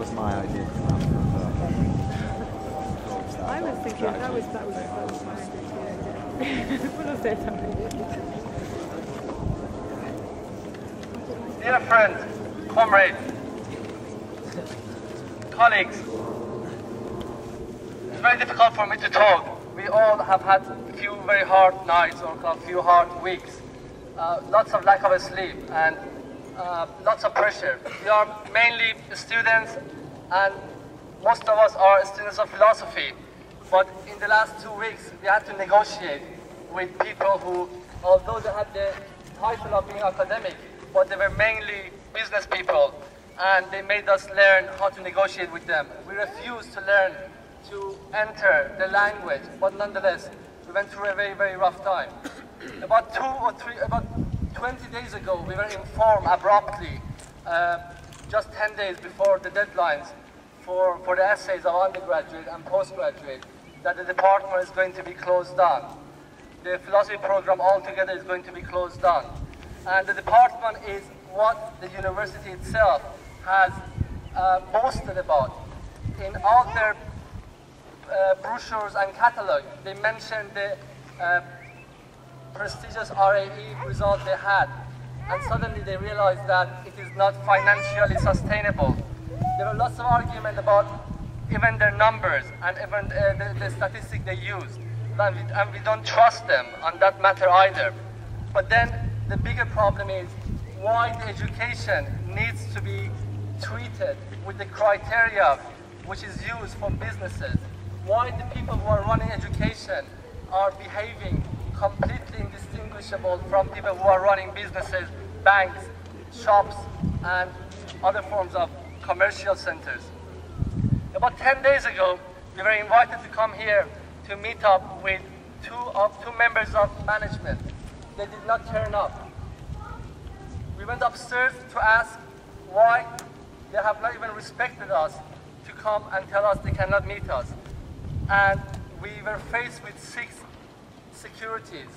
was my idea to come out from I was thinking that was my idea. What was that? Dear friends, comrades, colleagues, it's very difficult for me to talk. We all have had a few very hard nights or a few hard weeks. Lots of lack of sleep and lots of pressure. We are mainly students, and most of us are students of philosophy. But in the last 2 weeks, we had to negotiate with people who, although they had the title of being academic, but they were mainly business people, and they made us learn how to negotiate with them. We refused to learn to enter the language, but nonetheless, we went through a very, very rough time. About 20 days ago, we were informed abruptly, just 10 days before the deadlines for the essays of undergraduate and postgraduate, that the department is going to be closed down. The philosophy program altogether is going to be closed down. And the department is what the university itself has boasted about. In all their brochures and catalog, they mentioned the prestigious RAE result they had, and suddenly they realized that it is not financially sustainable. There were lots of argument about even their numbers and even the statistic they used, and we don't trust them on that matter either. But then the bigger problem is why the education needs to be treated with the criteria which is used for businesses. Why the people who are running education are behaving completely indistinguishable from people who are running businesses, banks, shops, and other forms of commercial centers. About 10 days ago, we were invited to come here to meet up with two members of management. They did not turn up. We went upstairs to ask why they have not even respected us to come and tell us they cannot meet us. And we were faced with 6 securities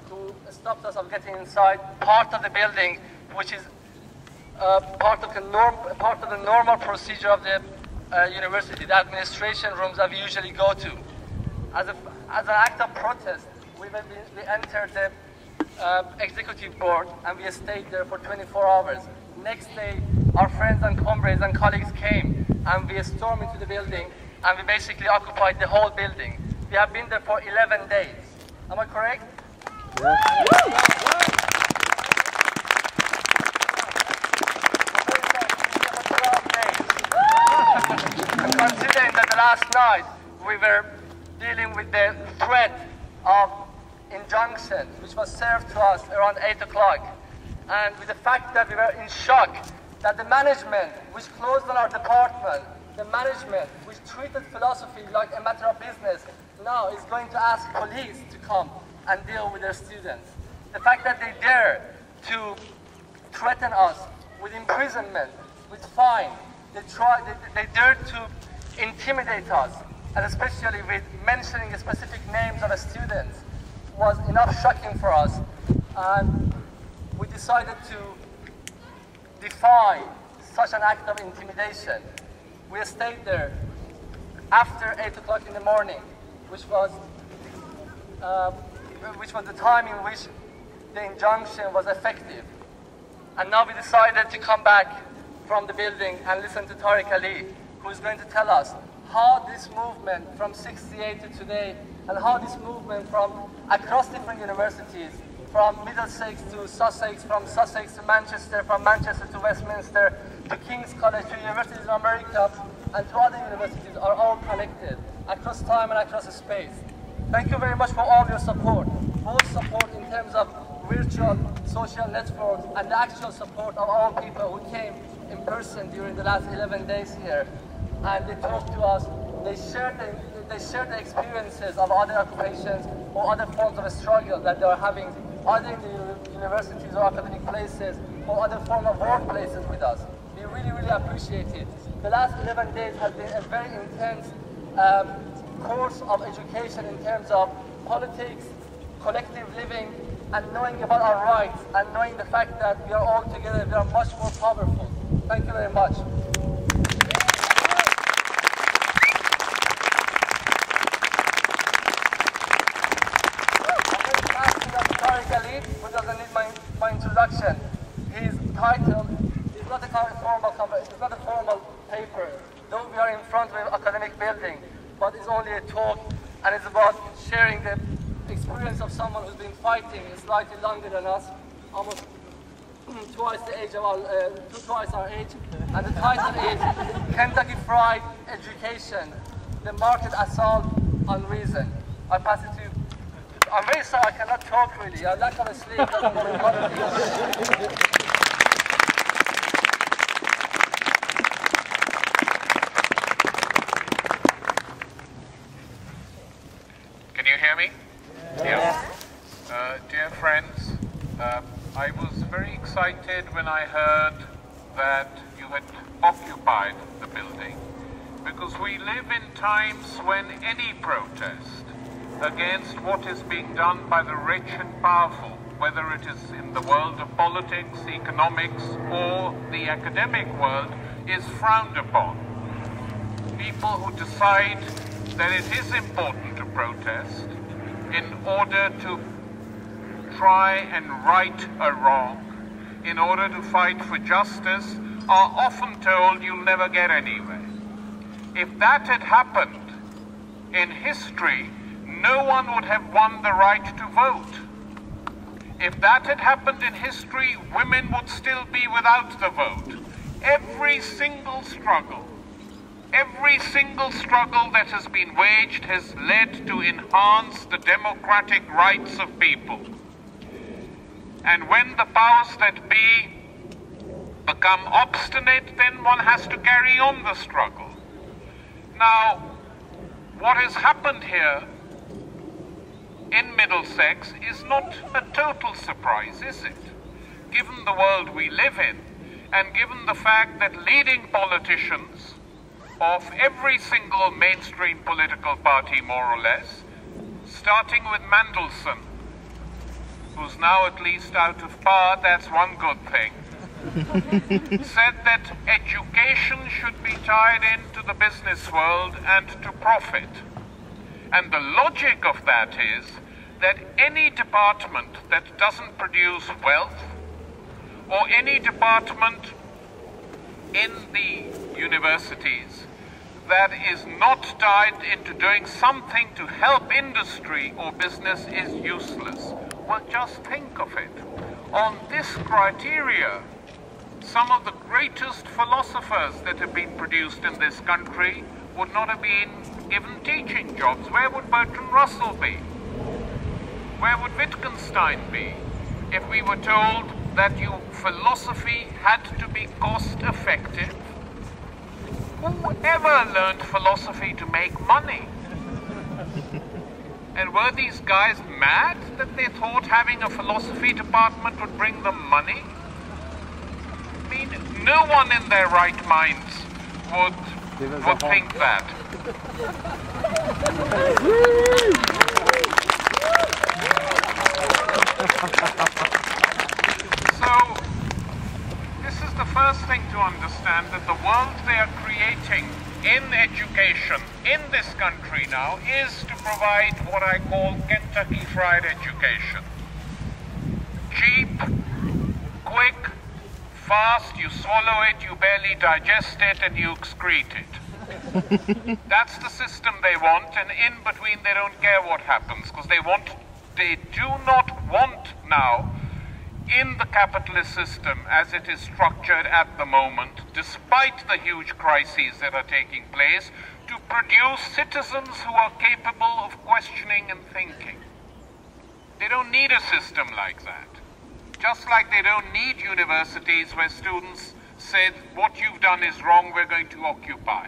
who stopped us from getting inside part of the building, which is part of the normal procedure of the university, the administration rooms that we usually go to. As an act of protest, we entered the executive board and we stayed there for 24 hours. Next day, our friends and comrades and colleagues came and we stormed into the building and we basically occupied the whole building. We have been there for 11 days. Am I correct? Yeah. Considering that the last night we were dealing with the threat of injunction, which was served to us around 8 o'clock, and with the fact that we were in shock that the management, which closed on our department, the management, which treated philosophy like a matter of business, now is going to ask police to come and deal with their students. The fact that they dare to threaten us with imprisonment, with fine, they dare to intimidate us, and especially with mentioning specific names of the students, was enough shocking for us. And we decided to defy such an act of intimidation. We stayed there after 8 o'clock in the morning, which was the time in which the injunction was effective. And now we decided to come back from the building and listen to Tariq Ali, who is going to tell us how this movement from 68 to today, and how this movement from across different universities, from Middlesex to Sussex, from Sussex to Manchester, from Manchester to Westminster, to King's College, to universities in America, and to other universities, are all connected across time and across space. Thank you very much for all your support, both support in terms of virtual social networks and the actual support of all people who came in person during the last 11 days here. And they talked to us, they shared the experiences of other occupations or other forms of struggle that they are having either in the universities or academic places or other form of workplaces with us. We really, really appreciate it. The last 11 days has been a very intense course of education in terms of politics, collective living, and knowing about our rights, and knowing the fact that we are all together, we are much more powerful. Thank you very much. it's not a formal paper. Though we are in front of an academic building, but it's only a talk, and it's about sharing the experience of someone who's been fighting slightly longer than us, almost twice our age, and the title is Kentucky Fried Education, the Market Assault on Reason. I pass it to you. I'm very sorry, I cannot talk really. I'm not going to sleep. Can you hear me? Yeah. Dear friends, I was very excited when I heard that you had occupied the building, because we live in times when any protest against what is being done by the rich and powerful, whether it is in the world of politics, economics, or the academic world, is frowned upon. People who decide that it is important to protest in order to try and right a wrong, in order to fight for justice, are often told you'll never get anywhere. If that had happened in history, no one would have won the right to vote. If that had happened in history, women would still be without the vote. Every single struggle that has been waged has led to enhance the democratic rights of people. And when the powers that be become obstinate, then one has to carry on the struggle. Now, what has happened here in Middlesex is not a total surprise, is it? Given the world we live in, and given the fact that leading politicians of every single mainstream political party, more or less, starting with Mendelssohn, who's now at least out of power, that's one good thing, said that education should be tied into the business world and to profit. And the logic of that is that any department that doesn't produce wealth, or any department in the universities that is not tied into doing something to help industry or business, is useless. Well, just think of it. On this criteria, some of the greatest philosophers that have been produced in this country would not have been given teaching jobs. Where would Bertrand Russell be? Where would Wittgenstein be? If we were told that philosophy had to be cost-effective, who ever learned philosophy to make money? And were these guys mad that they thought having a philosophy department would bring them money? I mean, no one in their right minds would think that. So, this is the first thing to understand, that the world they are creating in education in this country now is to provide what I call Kentucky Fried Education. Cheap, quick, fast, you swallow it, you barely digest it, and you excrete it. That's the system they want, and in between they don't care what happens, because they do not want now, in the capitalist system as it is structured at the moment, despite the huge crises that are taking place, to produce citizens who are capable of questioning and thinking. They don't need a system like that. Just like they don't need universities where students said, what you've done is wrong, we're going to occupy.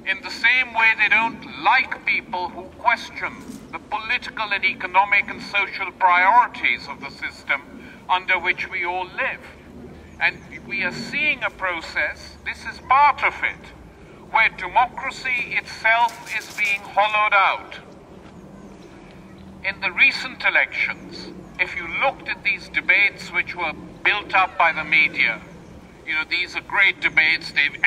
In the same way, they don't like people who question the political and economic and social priorities of the system under which we all live. And we are seeing a process, this is part of it, where democracy itself is being hollowed out. In the recent elections, if you looked at these debates which were built up by the media, these are great debates, they've